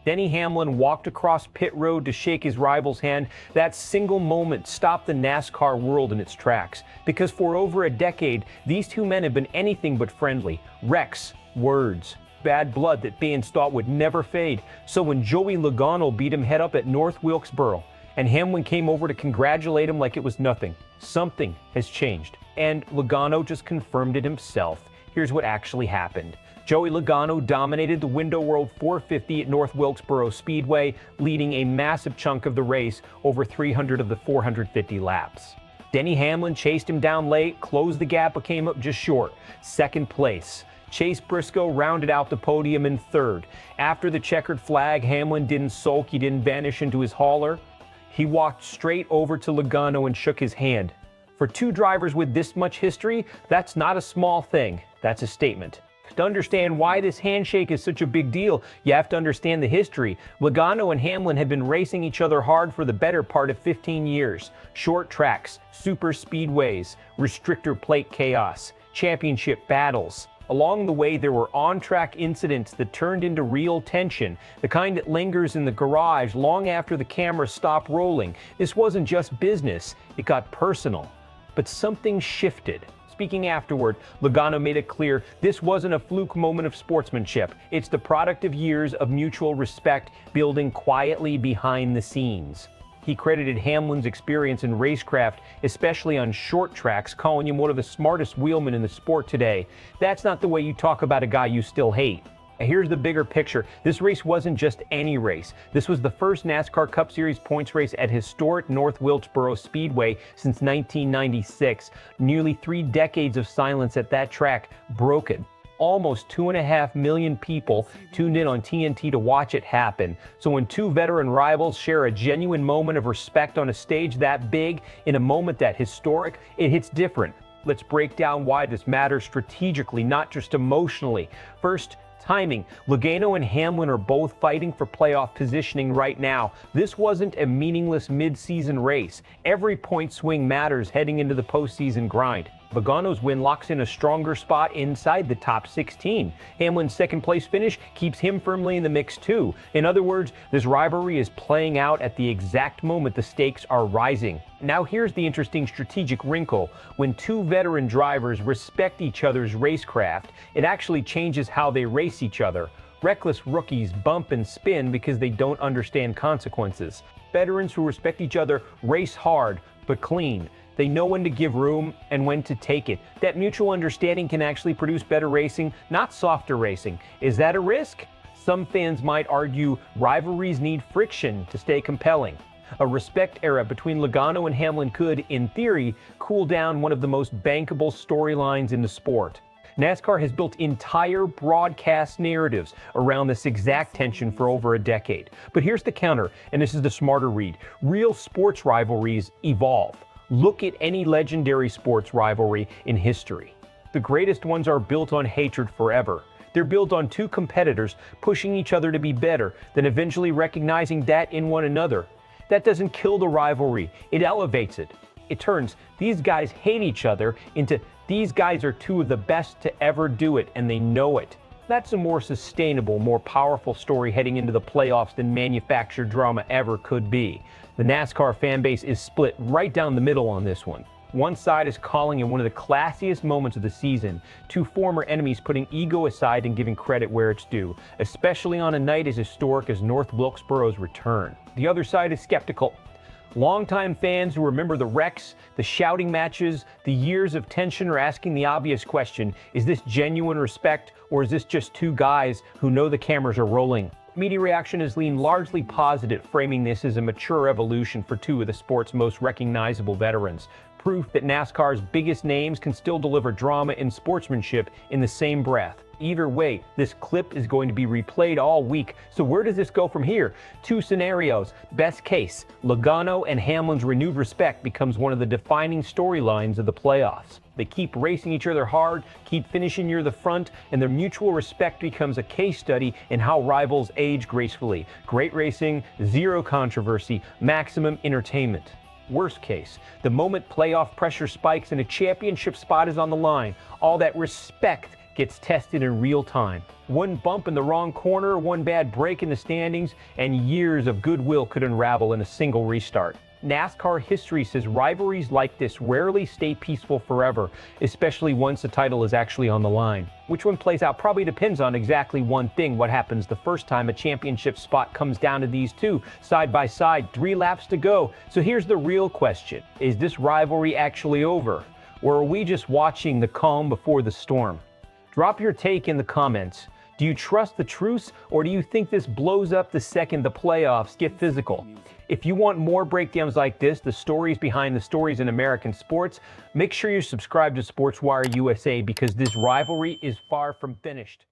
Denny Hamlin walked across pit road to shake his rival's hand. That single moment stopped the NASCAR world in its tracks, because for over a decade, these two men have been anything but friendly. Wrecks, words, bad blood that fans thought would never fade. So when Joey Logano beat him head up at North Wilkesboro, and Hamlin came over to congratulate him like it was nothing, something has changed. And Logano just confirmed it himself. Here's what actually happened. Joey Logano dominated the Window World 450 at North Wilkesboro Speedway, leading a massive chunk of the race, over 300 of the 450 laps. Denny Hamlin chased him down late, closed the gap, but came up just short. Second place. Chase Briscoe rounded out the podium in third. After the checkered flag, Hamlin didn't sulk, he didn't vanish into his hauler. He walked straight over to Logano and shook his hand. For two drivers with this much history, that's not a small thing, that's a statement. To understand why this handshake is such a big deal, you have to understand the history. Logano and Hamlin have been racing each other hard for the better part of 15 years. Short tracks, super speedways, restrictor plate chaos, championship battles. Along the way, there were on-track incidents that turned into real tension, the kind that lingers in the garage long after the cameras stop rolling. This wasn't just business, it got personal. But something shifted. Speaking afterward, Logano made it clear this wasn't a fluke moment of sportsmanship. It's the product of years of mutual respect building quietly behind the scenes. He credited Hamlin's experience in racecraft, especially on short tracks, calling him one of the smartest wheelmen in the sport today. That's not the way you talk about a guy you still hate. And here's the bigger picture. This race wasn't just any race. This was the first NASCAR Cup Series points race at historic North Wilkesboro Speedway since 1996. Nearly 3 decades of silence at that track broken. Almost 2.5 million people tuned in on TNT to watch it happen. So when two veteran rivals share a genuine moment of respect on a stage that big, in a moment that historic, it hits different. Let's break down why this matters strategically, not just emotionally. First, timing. Logano and Hamlin are both fighting for playoff positioning right now. This wasn't a meaningless mid-season race. Every point swing matters heading into the postseason grind. Logano's win locks in a stronger spot inside the top 16. Hamlin's second-place finish keeps him firmly in the mix too. In other words, this rivalry is playing out at the exact moment the stakes are rising. Now here's the interesting strategic wrinkle. When two veteran drivers respect each other's racecraft, it actually changes how they race each other. Reckless rookies bump and spin because they don't understand consequences. Veterans who respect each other race hard, but clean. They know when to give room and when to take it. That mutual understanding can actually produce better racing, not softer racing. Is that a risk? Some fans might argue rivalries need friction to stay compelling. A respect era between Logano and Hamlin could, in theory, cool down one of the most bankable storylines in the sport. NASCAR has built entire broadcast narratives around this exact tension for over a decade. But here's the counter, and this is the smarter read. Real sports rivalries evolve. Look at any legendary sports rivalry in history. The greatest ones are built on hatred forever. They're built on two competitors pushing each other to be better, then eventually recognizing that in one another. That doesn't kill the rivalry, it elevates it. It turns these guys hate each other into these guys are two of the best to ever do it, and they know it. That's a more sustainable, more powerful story heading into the playoffs than manufactured drama ever could be. The NASCAR fan base is split right down the middle on this one. One side is calling it one of the classiest moments of the season, two former enemies putting ego aside and giving credit where it's due, especially on a night as historic as North Wilkesboro's return. The other side is skeptical. Longtime fans who remember the wrecks, the shouting matches, the years of tension are asking the obvious question, is this genuine respect or is this just two guys who know the cameras are rolling? Media reaction has leaned largely positive, framing this as a mature evolution for two of the sport's most recognizable veterans. Proof that NASCAR's biggest names can still deliver drama and sportsmanship in the same breath. Either way, this clip is going to be replayed all week. So where does this go from here? Two scenarios. Best case, Logano and Hamlin's renewed respect becomes one of the defining storylines of the playoffs. They keep racing each other hard, keep finishing near the front, and their mutual respect becomes a case study in how rivals age gracefully. Great racing, zero controversy, maximum entertainment. Worst case, the moment playoff pressure spikes and a championship spot is on the line, all that respect gets tested in real time. One bump in the wrong corner, one bad break in the standings, and years of goodwill could unravel in a single restart. NASCAR history says rivalries like this rarely stay peaceful forever, especially once the title is actually on the line. Which one plays out probably depends on exactly one thing: what happens the first time a championship spot comes down to these two, side by side, 3 laps to go. So here's the real question: is this rivalry actually over? Or are we just watching the calm before the storm? Drop your take in the comments. Do you trust the truce, or do you think this blows up the second the playoffs get physical? If you want more breakdowns like this, the stories behind the stories in American sports, make sure you subscribe to SportsWire USA, because this rivalry is far from finished.